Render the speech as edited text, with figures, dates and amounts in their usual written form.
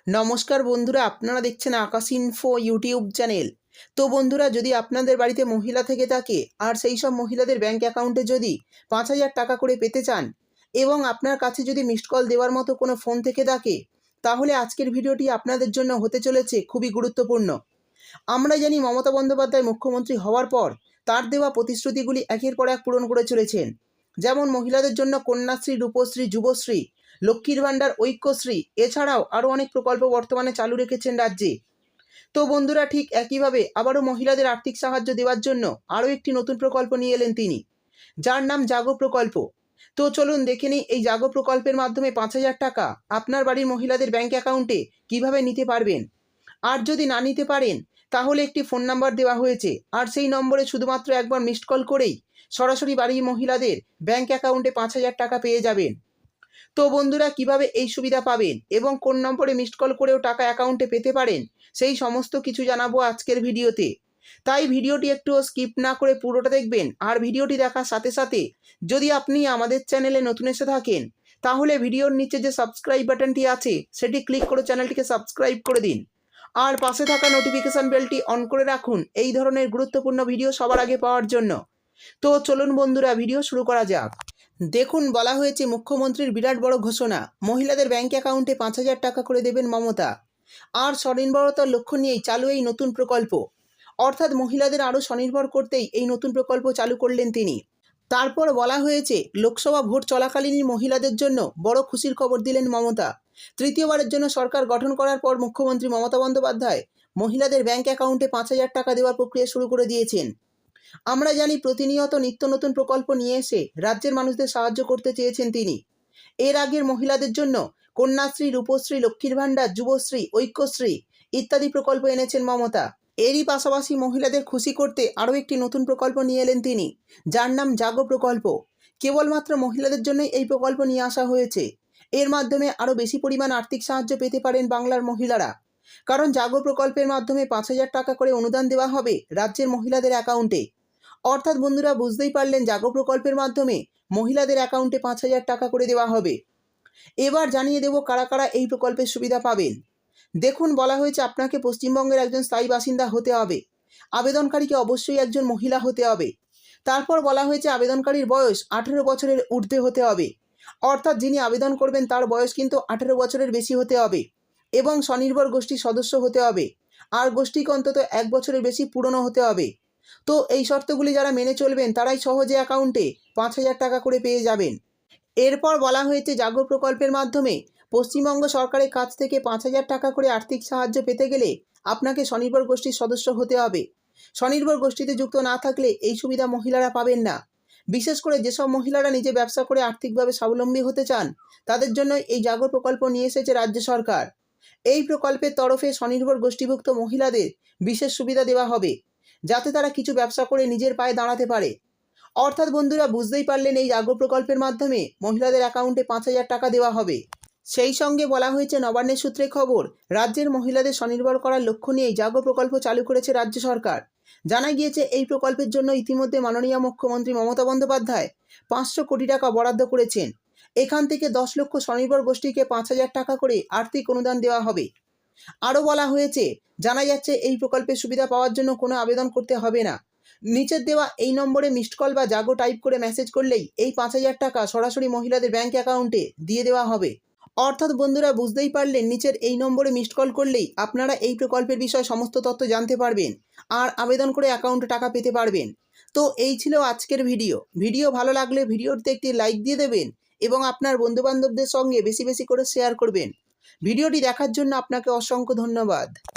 নমস্কার বন্ধুরা, আপনারা দেখছেন আকাশ ইনফো ইউটিউব চ্যানেল। তো বন্ধুরা, যদি আপনাদের বাড়িতে মহিলা থেকে থাকে আর সেই সব মহিলাদের ব্যাংক অ্যাকাউন্টে যদি 5,000 টাকা করে পেতে চান এবং আপনার কাছে যদি মিসড কল দেওয়ার মতো কোনো ফোন থেকে থাকে, তাহলে আজকের ভিডিওটি আপনাদের জন্য হতে চলেছে খুবই গুরুত্বপূর্ণ। আমরা জানি মমতা বন্দ্যোপাধ্যায় মুখ্যমন্ত্রী হওয়ার পর তার দেওয়া প্রতিশ্রুতিগুলি একের পর এক পূরণ করে চলেছেন। যেমন মহিলাদের জন্য কন্যাশ্রী, রূপশ্রী, যুবশ্রী, লক্ষ্মীর ভাণ্ডার, ঐক্যশ্রী, এছাড়াও আরও অনেক প্রকল্প বর্তমানে চালু রেখেছেন রাজ্যে। তো বন্ধুরা, ঠিক একইভাবে আবারও মহিলাদের আর্থিক সাহায্য দেওয়ার জন্য আরও একটি নতুন প্রকল্প নিয়ে এলেন তিনি, যার নাম জাগো প্রকল্প। তো চলুন দেখে নিই এই জাগো প্রকল্পের মাধ্যমে 5,000 টাকা আপনার বাড়ির মহিলাদের ব্যাংক অ্যাকাউন্টে কিভাবে নিতে পারবেন। আর যদি না নিতে পারেন, তাহলে একটি ফোন নাম্বার দেওয়া হয়েছে, আর সেই নম্বরে শুধুমাত্র একবার মিসড কল করেই সরাসরি বাড়ির মহিলাদের ব্যাংক অ্যাকাউন্টে 5,000 টাকা পেয়ে যাবেন। তো বন্ধুরা, কিভাবে এই সুবিধা পাবেন এবং কোন নম্বরে মিসড কল করেও টাকা অ্যাকাউন্টে পেতে পারেন, সেই সমস্ত কিছু জানাবো আজকের ভিডিওতে। তাই ভিডিওটি একটু স্কিপ না করে পুরোটা দেখবেন। আর ভিডিওটি দেখার সাথে সাথে যদি আপনি আমাদের চ্যানেলে নতুন এসে থাকেন, তাহলে ভিডিওর নিচে যে সাবস্ক্রাইব বাটনটি আছে সেটি ক্লিক করে চ্যানেলটিকে সাবস্ক্রাইব করে দিন। আর পাশে থাকা নোটিফিকেশন বেলটি অন করে রাখুন এই ধরনের গুরুত্বপূর্ণ ভিডিও সবার আগে পাওয়ার জন্য। তো চলুন বন্ধুরা, ভিডিও শুরু করা যাক। দেখুন, বলা হয়েছে মুখ্যমন্ত্রীর বিরাট বড় ঘোষণা, মহিলাদের ব্যাংক অ্যাকাউন্টে 5,000 টাকা করে দেবেন মমতা। আর স্বনির্ভরতার লক্ষ্য নিয়েই চালু এই নতুন প্রকল্প। অর্থাৎ মহিলাদের আরও স্বনির্ভর করতেই এই নতুন প্রকল্প চালু করলেন তিনি। তারপর বলা হয়েছে, লোকসভা ভোট চলাকালীনই মহিলাদের জন্য বড় খুশির খবর দিলেন মমতা। তৃতীয়বারের জন্য সরকার গঠন করার পর মুখ্যমন্ত্রী মমতা বন্দ্যোপাধ্যায় মহিলাদের ব্যাংক অ্যাকাউন্টে 5,000 টাকা দেওয়ার প্রক্রিয়া শুরু করে দিয়েছেন। আমরা জানি প্রতিনিয়ত নিত্য নতুন প্রকল্প নিয়ে এসে রাজ্যের মানুষদের সাহায্য করতে চেয়েছেন তিনি। এর আগের মহিলাদের জন্য কন্যাশ্রী, রূপশ্রী, লক্ষ্মীর ভাণ্ডার, যুবশ্রী, ঐক্যশ্রী ইত্যাদি প্রকল্প এনেছেন মমতা। এরই পাশাপাশি মহিলাদের খুশি করতে আরও একটি নতুন প্রকল্প নিয়ে এলেন তিনি, যার নাম জাগো প্রকল্প। কেবলমাত্র মহিলাদের জন্যই এই প্রকল্প নিয়ে আসা হয়েছে। এর মাধ্যমে আরও বেশি পরিমাণ আর্থিক সাহায্য পেতে পারেন বাংলার মহিলারা। কারণ জাগো প্রকল্পের মাধ্যমে 5,000 টাকা করে অনুদান দেওয়া হবে রাজ্যের মহিলাদের অ্যাকাউন্টে। অর্থাৎ বন্ধুরা, বুঝতেই পারলেন, জাগো প্রকল্পের মাধ্যমে মহিলাদের অ্যাকাউন্টে 5,000 টাকা করে দেওয়া হবে। এবার জানিয়ে দেব কারা কারা এই প্রকল্পের সুবিধা পাবেন। দেখুন, বলা হয়েছে আপনাকে পশ্চিমবঙ্গের একজন স্থায়ী বাসিন্দা হতে হবে। আবেদনকারীকে অবশ্যই একজন মহিলা হতে হবে। তারপর বলা হয়েছে আবেদনকারীর বয়স 18 বছরের ঊর্ধ্বে হতে হবে। অর্থাৎ যিনি আবেদন করবেন তার বয়স কিন্তু 18 বছরের বেশি হতে হবে এবং স্বনির্ভর গোষ্ঠীর সদস্য হতে হবে। আর গোষ্ঠীকে অন্তত 1 বছরের বেশি পুরনো হতে হবে। তো এই শর্তগুলি যারা মেনে চলবেন তারাই সহজে অ্যাকাউন্টে 5,000 টাকা করে পেয়ে যাবেন। এরপর বলা হয়েছে জাগো প্রকল্পের মাধ্যমে পশ্চিমবঙ্গ সরকারের কাছ থেকে 5,000 টাকা করে আর্থিক সাহায্য পেতে গেলে আপনাকে স্বনির্ভর গোষ্ঠীর সদস্য হতে হবে। স্বনির্ভর গোষ্ঠীতে যুক্ত না থাকলে এই সুবিধা মহিলারা পাবেন না। বিশেষ করে যেসব মহিলারা নিজে ব্যবসা করে আর্থিকভাবে স্বাবলম্বী হতে চান, তাদের জন্য এই জাগো প্রকল্প নিয়ে এসেছে রাজ্য সরকার। এই প্রকল্পের তরফে স্বনির্ভর গোষ্ঠীভুক্ত মহিলাদের বিশেষ সুবিধা দেওয়া হবে, যাতে তারা কিছু ব্যবসা করে নিজের পায়ে দাঁড়াতে পারে। অর্থাৎ বন্ধুরা, বুঝতেই পারলেন, এই জাগো প্রকল্পের মাধ্যমে মহিলাদের অ্যাকাউন্টে 5,000 টাকা দেওয়া হবে। সেই সঙ্গে বলা হয়েছে, নবান্নের সূত্রে খবর, রাজ্যের মহিলাদের স্বনির্ভর করার লক্ষ্য নিয়েই জাগো প্রকল্প চালু করেছে রাজ্য সরকার। জানা গিয়েছে এই প্রকল্পের জন্য ইতিমধ্যে মাননীয় মুখ্যমন্ত্রী মমতা বন্দ্যোপাধ্যায় 500 কোটি টাকা বরাদ্দ করেছেন। এখান থেকে 10 লক্ষ স্বনির্ভর গোষ্ঠীকে 5,000 টাকা করে আর্থিক অনুদান দেওয়া হবে। আরও বলা হয়েছে, জানা যাচ্ছে এই প্রকল্পের সুবিধা পাওয়ার জন্য কোনো আবেদন করতে হবে না। নিচের দেওয়া এই নম্বরে মিসড কল বা জাগো টাইপ করে মেসেজ করলেই এই 5,000 টাকা সরাসরি মহিলাদের ব্যাংক অ্যাকাউন্টে দিয়ে দেওয়া হবে। অর্থাৎ বন্ধুরা, বুঝতেই পারলেন, নিচের এই নম্বরে মিসড কল করলেই আপনারা এই প্রকল্পের বিষয়ে সমস্ত তথ্য জানতে পারবেন আর আবেদন করে অ্যাকাউন্টে টাকা পেতে পারবেন। তো এই ছিল আজকের ভিডিও ভালো লাগলে ভিডিওতে একটি লাইক দিয়ে দেবেন এবং আপনার বন্ধুবান্ধবদের সঙ্গে বেশি বেশি করে শেয়ার করবেন। ভিডিওটি দেখার জন্য আপনাকে অসংখ্য ধন্যবাদ।